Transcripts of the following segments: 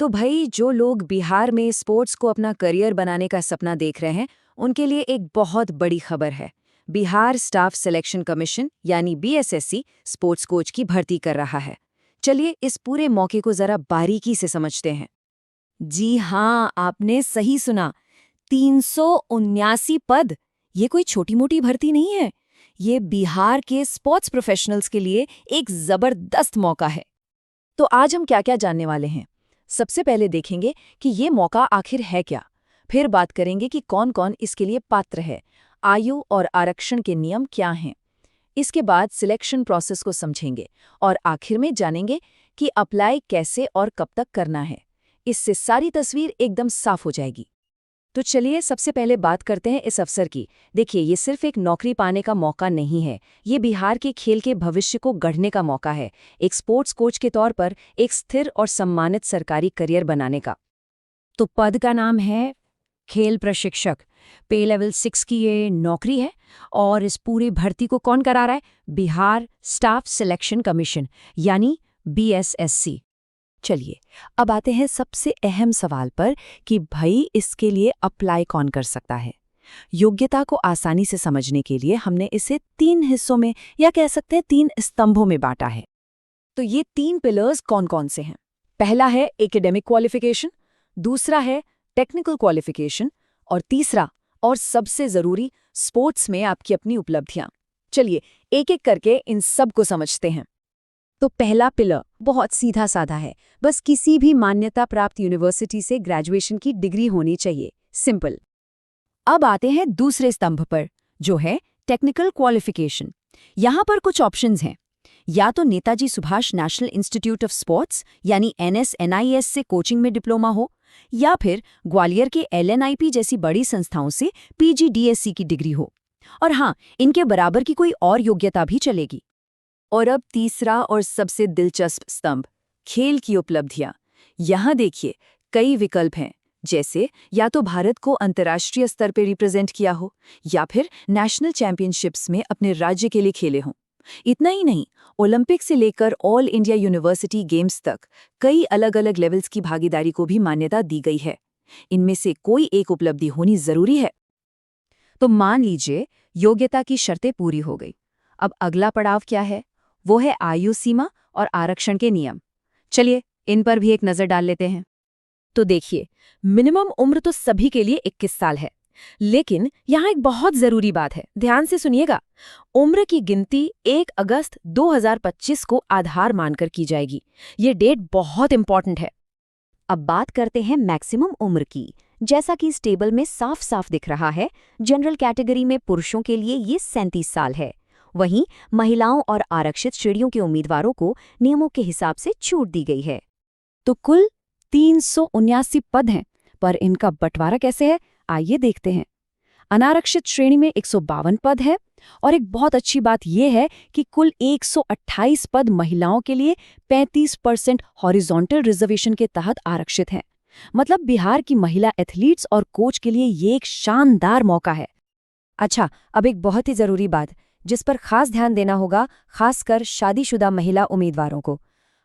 तो भाई जो लोग बिहार में स्पोर्ट्स को अपना करियर बनाने का सपना देख रहे हैं, उनके लिए एक बहुत बड़ी खबर है। बिहार स्टाफ सिलेक्शन कमीशन यानी बीएसएससी स्पोर्ट्स कोच की भर्ती कर रहा है। चलिए इस पूरे मौके को जरा बारीकी से समझते हैं। जी हाँ, आपने सही सुना। 379 पद। ये कोई छोटी मोटी भर्ती नहीं है। ये बिहार के स्पोर्ट्स प्रोफेशनल्स के लिए एक जबरदस्त मौका है। तो आज हम क्या क्या जानने वाले हैं। सबसे पहले देखेंगे कि ये मौका आखिर है क्या। फिर बात करेंगे कि कौन कौन इसके लिए पात्र है, आयु और आरक्षण के नियम क्या हैं। इसके बाद सिलेक्शन प्रोसेस को समझेंगे और आखिर में जानेंगे कि अप्लाई कैसे और कब तक करना है। इससे सारी तस्वीर एकदम साफ हो जाएगी। तो चलिए सबसे पहले बात करते हैं इस अवसर की। देखिए, ये सिर्फ एक नौकरी पाने का मौका नहीं है, ये बिहार के खेल के भविष्य को गढ़ने का मौका है, एक स्पोर्ट्स कोच के तौर पर एक स्थिर और सम्मानित सरकारी करियर बनाने का। तो पद का नाम है खेल प्रशिक्षक। पे लेवल 6 की ये नौकरी है और इस पूरी भर्ती को कौन करा रहा है? बिहार स्टाफ सिलेक्शन कमीशन यानी बीएसएससी। चलिए अब आते हैं सबसे अहम सवाल पर कि भाई इसके लिए अप्लाई कौन कर सकता है। योग्यता को आसानी से समझने के लिए हमने इसे 3 हिस्सों में या कह सकते हैं 3 स्तंभों में बांटा है। तो ये 3 पिलर्स कौन कौन से हैं? पहला है एकेडमिक क्वालिफिकेशन, दूसरा है टेक्निकल क्वालिफिकेशन और तीसरा और सबसे जरूरी स्पोर्ट्स में आपकी अपनी उपलब्धियां। चलिए एक एक करके इन सब को समझते हैं। तो पहला पिलर बहुत सीधा साधा है, बस किसी भी मान्यता प्राप्त यूनिवर्सिटी से ग्रेजुएशन की डिग्री होनी चाहिए, सिंपल। अब आते हैं दूसरे स्तंभ पर, जो है टेक्निकल क्वालिफिकेशन। यहाँ पर कुछ ऑप्शंस हैं। या तो Netaji Subhash national institute of sports यानी NSNIS से कोचिंग में डिप्लोमा हो, या फिर ग्वालियर के LNIP जैसी बड़ी संस्थाओं से PGDSC की डिग्री हो। और हाँ, इनके बराबर की कोई और योग्यता भी चलेगी। और अब तीसरा और सबसे दिलचस्प स्तंभ, खेल की उपलब्धियां। यहाँ देखिए कई विकल्प हैं, जैसे या तो भारत को अंतर्राष्ट्रीय स्तर पर रिप्रेजेंट किया हो, या फिर नेशनल चैंपियनशिप्स में अपने राज्य के लिए खेले हों। इतना ही नहीं, ओलंपिक से लेकर ऑल इंडिया यूनिवर्सिटी गेम्स तक कई अलग अलग लेवल्स की भागीदारी को भी मान्यता दी गई है। इनमें से कोई एक उपलब्धि होनी जरूरी है। तो मान लीजिए योग्यता की शर्तें पूरी हो गई। अब अगला पड़ाव क्या है? वो है आयु सीमा और आरक्षण के नियम। चलिए इन पर भी एक नजर डाल लेते हैं। तो देखिए, मिनिमम उम्र तो सभी के लिए 21 साल है, लेकिन यहाँ एक बहुत जरूरी बात है, ध्यान से सुनिएगा। उम्र की गिनती 1 अगस्त 2025 को आधार मानकर की जाएगी। ये डेट बहुत इंपॉर्टेंट है। अब बात करते हैं मैक्सिमम उम्र की। जैसा कि इस टेबल में साफ साफ दिख रहा है, जनरल कैटेगरी में पुरुषों के लिए ये 37 साल है। वहीं महिलाओं और आरक्षित श्रेणियों के उम्मीदवारों को नियमों के हिसाब से छूट दी गई है। तो कुल 379 पद हैं, पर इनका बंटवारा कैसे है, आइए देखते हैं। अनारक्षित श्रेणी में 152 पद है, और एक बहुत अच्छी बात यह है कि कुल 128 पद महिलाओं के लिए 35% हॉरिजॉन्टल रिजर्वेशन के तहत आरक्षित हैं। मतलब बिहार की महिला एथलीट्स और कोच के लिए ये एक शानदार मौका है। अच्छा, अब एक बहुत ही जरूरी बात जिस पर खास ध्यान देना होगा, खासकर शादीशुदा महिला उम्मीदवारों को।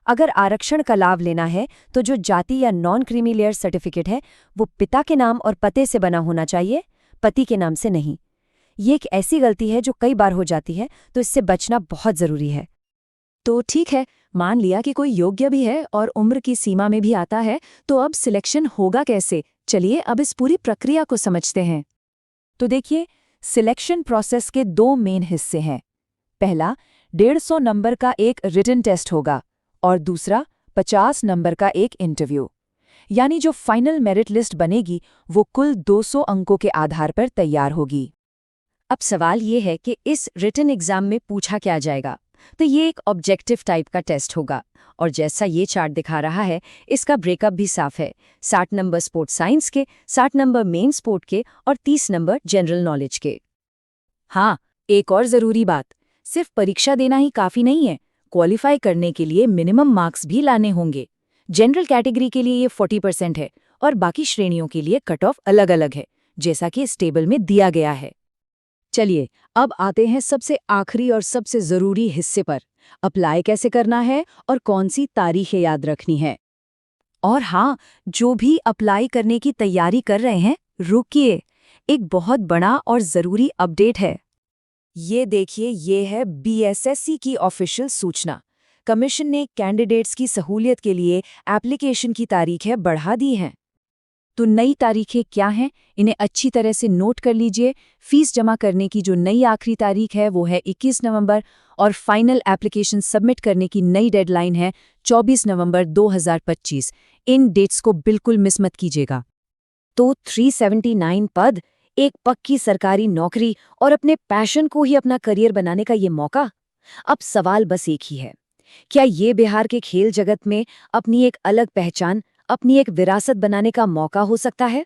अगर आरक्षण का लाभ लेना है तो जो जाति या नॉन क्रीमी लेयर सर्टिफिकेट है वो पिता के नाम और पते से बना होना चाहिए, पति के नाम से नहीं। ये एक ऐसी गलती है जो कई बार हो जाती है, तो इससे बचना बहुत जरूरी है। तो ठीक है, मान लिया कि कोई योग्य भी है और उम्र की सीमा में भी आता है, तो अब सिलेक्शन होगा कैसे? चलिए अब इस पूरी प्रक्रिया को समझते हैं। तो देखिए, सिलेक्शन प्रोसेस के 2 मेन हिस्से हैं। पहला 150 नंबर का एक रिटन टेस्ट होगा और दूसरा 50 नंबर का एक इंटरव्यू। यानी जो फाइनल मेरिट लिस्ट बनेगी वो कुल 200 अंकों के आधार पर तैयार होगी। अब सवाल ये है कि इस रिटन एग्जाम में पूछा क्या जाएगा। तो ये एक ऑब्जेक्टिव टाइप का टेस्ट होगा, और जैसा ये चार्ट दिखा रहा है इसका ब्रेकअप भी साफ है। 60 नंबर स्पोर्ट्स साइंस के, 60 नंबर मेन स्पोर्ट के और 30 नंबर जनरल नॉलेज के। हाँ, एक और जरूरी बात, सिर्फ परीक्षा देना ही काफी नहीं है, क्वालिफाई करने के लिए मिनिमम मार्क्स भी लाने होंगे। जनरल कैटेगरी के लिए ये 40% है और बाकी श्रेणियों के लिए कट ऑफ अलग अलग है, जैसा कि इस टेबल में दिया गया है। चलिए अब आते हैं सबसे आखिरी और सबसे जरूरी हिस्से पर, अप्लाई कैसे करना है और कौन सी तारीखें याद रखनी है। और हाँ, जो भी अप्लाई करने की तैयारी कर रहे हैं, रुकिए, एक बहुत बड़ा और ज़रूरी अपडेट है। ये देखिए, ये है बीएसएससी की ऑफिशियल सूचना। कमीशन ने कैंडिडेट्स की सहूलियत के लिए एप्लीकेशन की तारीखें बढ़ा दी हैं। तो नई तारीखें क्या हैं, इन्हें अच्छी तरह से नोट कर लीजिए। फीस जमा करने की जो नई आखिरी तारीख है वो है 21 नवंबर और फाइनल एप्लीकेशन सबमिट करने की नई डेडलाइन है 24 नवंबर 2025। इन डेट्स को बिल्कुल मिस मत कीजिएगा। तो 379 पद, एक पक्की सरकारी नौकरी और अपने पैशन को ही अपना करियर बनाने का ये मौका। अब सवाल बस एक ही है, क्या ये बिहार के खेल जगत में अपनी एक अलग पहचान, अपनी एक विरासत बनाने का मौका हो सकता है?